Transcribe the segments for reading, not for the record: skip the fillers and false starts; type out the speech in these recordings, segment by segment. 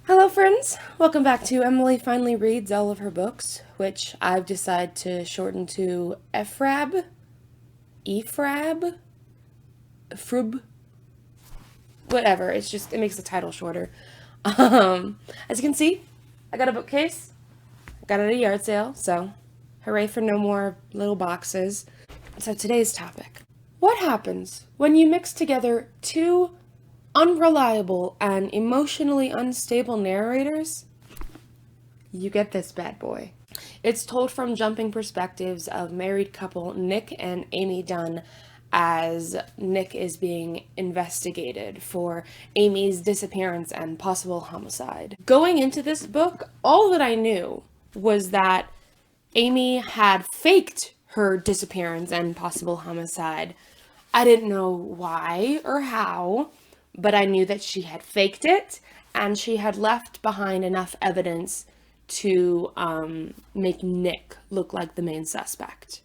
Hello friends, welcome back to Emily Finally Reads all of her books, which I've decided to shorten to EFRAHB, EFRAHB, whatever, it makes the title shorter. As you can see, I got a bookcase, I got it at a yard sale, so hooray for no more little boxes. So today's topic, what happens when you mix together two unreliable and emotionally unstable narrators? You get this bad boy. It's told from jumping perspectives of married couple Nick and Amy Dunn as Nick is being investigated for Amy's disappearance and possible homicide. Going into this book, all that I knew was that Amy had faked her disappearance and possible homicide. I didn't know why or how, but I knew that she had faked it and she had left behind enough evidence to make Nick look like the main suspect.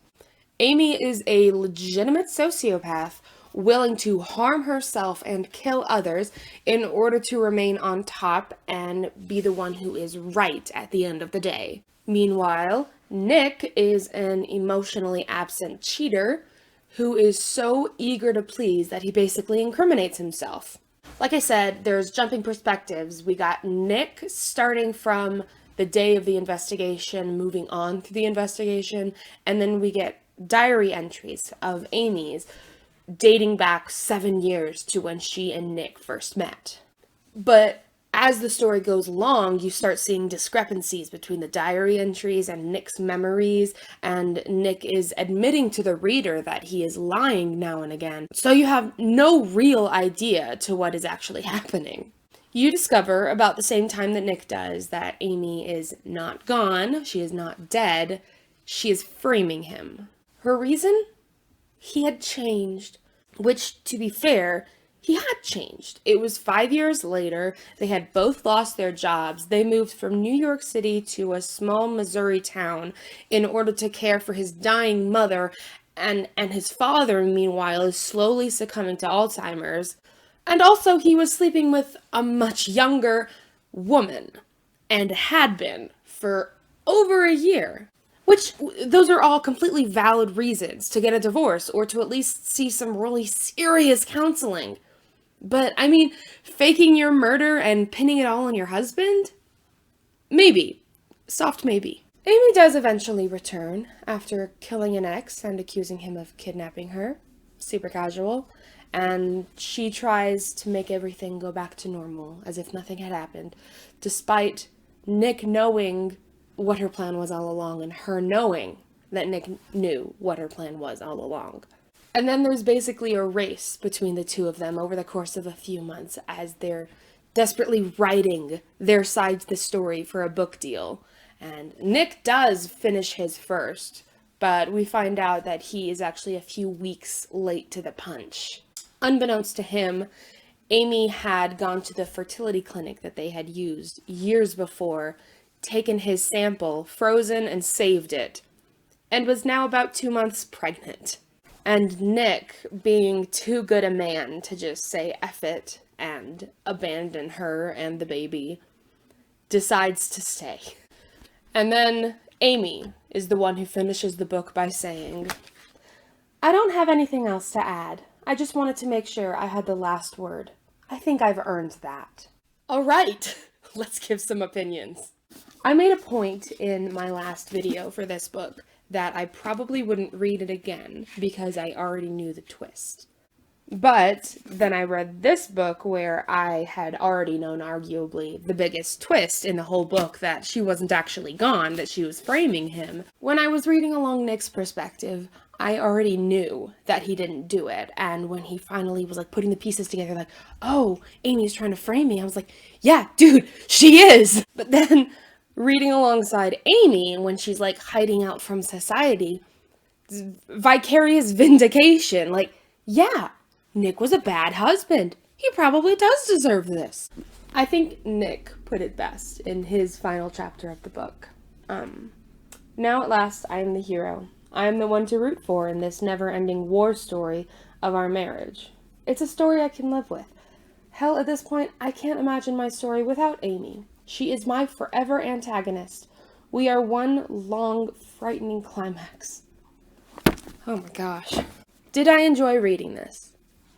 Amy is a legitimate sociopath willing to harm herself and kill others in order to remain on top and be the one who is right at the end of the day. Meanwhile, Nick is an emotionally absent cheater who is so eager to please that he basically incriminates himself. Like I said, there's jumping perspectives. We got Nick starting from the day of the investigation, moving on through the investigation, and then we get diary entries of Amy's dating back 7 years to when she and Nick first met. But as the story goes along, you start seeing discrepancies between the diary entries and Nick's memories, and Nick is admitting to the reader that he is lying now and again. So you have no real idea to what is actually happening. You discover about the same time that Nick does that Amy is not gone, she is not dead, she is framing him. Her reason? He had changed, which, to be fair, he had changed. It was 5 years later. They had both lost their jobs. They moved from New York City to a small Missouri town in order to care for his dying mother, and his father, meanwhile, is slowly succumbing to Alzheimer's. And also, he was sleeping with a much younger woman, and had been for over a year. Which, those are all completely valid reasons to get a divorce, or to at least see some really serious counseling. But, I mean, faking your murder and pinning it all on your husband? Maybe. Soft maybe. Amy does eventually return after killing an ex and accusing him of kidnapping her. Super casual. And she tries to make everything go back to normal, as if nothing had happened, despite Nick knowing what her plan was all along and her knowing that Nick knew what her plan was all along. And then there's basically a race between the two of them over the course of a few months as they're desperately writing their side of the story for a book deal. And Nick does finish his first, but we find out that he is actually a few weeks late to the punch. Unbeknownst to him, Amy had gone to the fertility clinic that they had used years before, taken his sample, frozen, and saved it, and was now about 2 months pregnant. And Nick, being too good a man to just say F it and abandon her and the baby, decides to stay. And then Amy is the one who finishes the book by saying, "I don't have anything else to add. I just wanted to make sure I had the last word. I think I've earned that." All right, let's give some opinions. I made a point in my last video for this book that I probably wouldn't read it again because I already knew the twist. But then I read this book where I had already known arguably the biggest twist in the whole book, that she wasn't actually gone, that she was framing him. When I was reading along Nick's perspective, I already knew that he didn't do it. And when he finally was like putting the pieces together, like, oh, Amy's trying to frame me, I was like, yeah, dude, she is. But then reading alongside Amy, when she's like hiding out from society, vicarious vindication, like, yeah, Nick was a bad husband. He probably does deserve this. I think Nick put it best in his final chapter of the book. Now at last I am the hero. I am the one to root for in this never-ending war story of our marriage. It's a story I can live with. Hell, at this point, I can't imagine my story without Amy. She is my forever antagonist. We are one long, frightening climax. Oh my gosh. Did I enjoy reading this?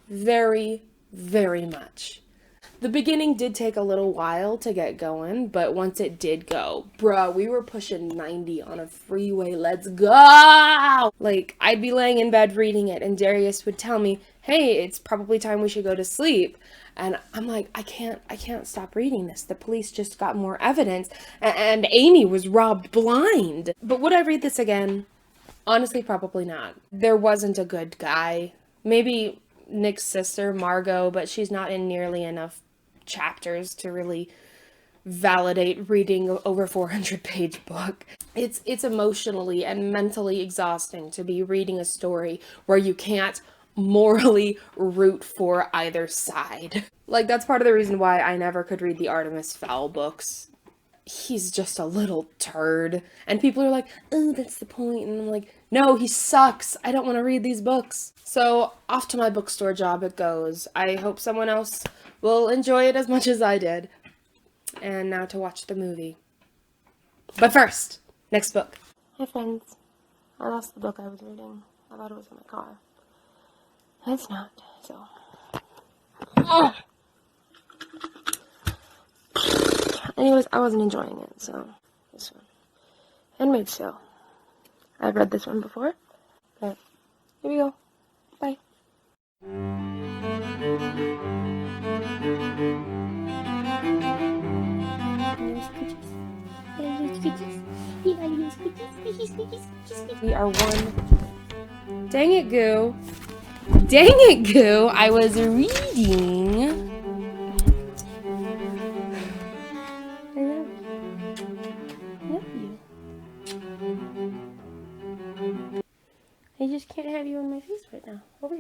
Very, very much. The beginning did take a little while to get going, but once it did go, bruh, we were pushing 90 on a freeway. Let's go! Like, I'd be laying in bed reading it, and Darius would tell me, hey, it's probably time we should go to sleep. And I'm like, I can't stop reading this. The police just got more evidence, and Amy was robbed blind. But would I read this again? Honestly, probably not. There wasn't a good guy. Maybe Nick's sister, Margot, but she's not in nearly enough chapters to really validate reading an over 400-page book. It's emotionally and mentally exhausting to be reading a story where you can't morally root for either side. Like, that's part of the reason why I never could read the Artemis Fowl books. He's just a little turd. And people are like, oh, that's the point. And I'm like, no, he sucks. I don't want to read these books. So off to my bookstore job it goes. I hope someone else will enjoy it as much as I did. And now to watch the movie. But first, next book. Hi friends. I lost the book I was reading. I thought it was in my car. It's not, so. Anyways, I wasn't enjoying it, so this one. Handmaid's Tale. I've read this one before, but here we go. Bye. We are one. Dang it, Goo. Dang it, Goo. I was reading. I just can't have you in my face right now. Over here.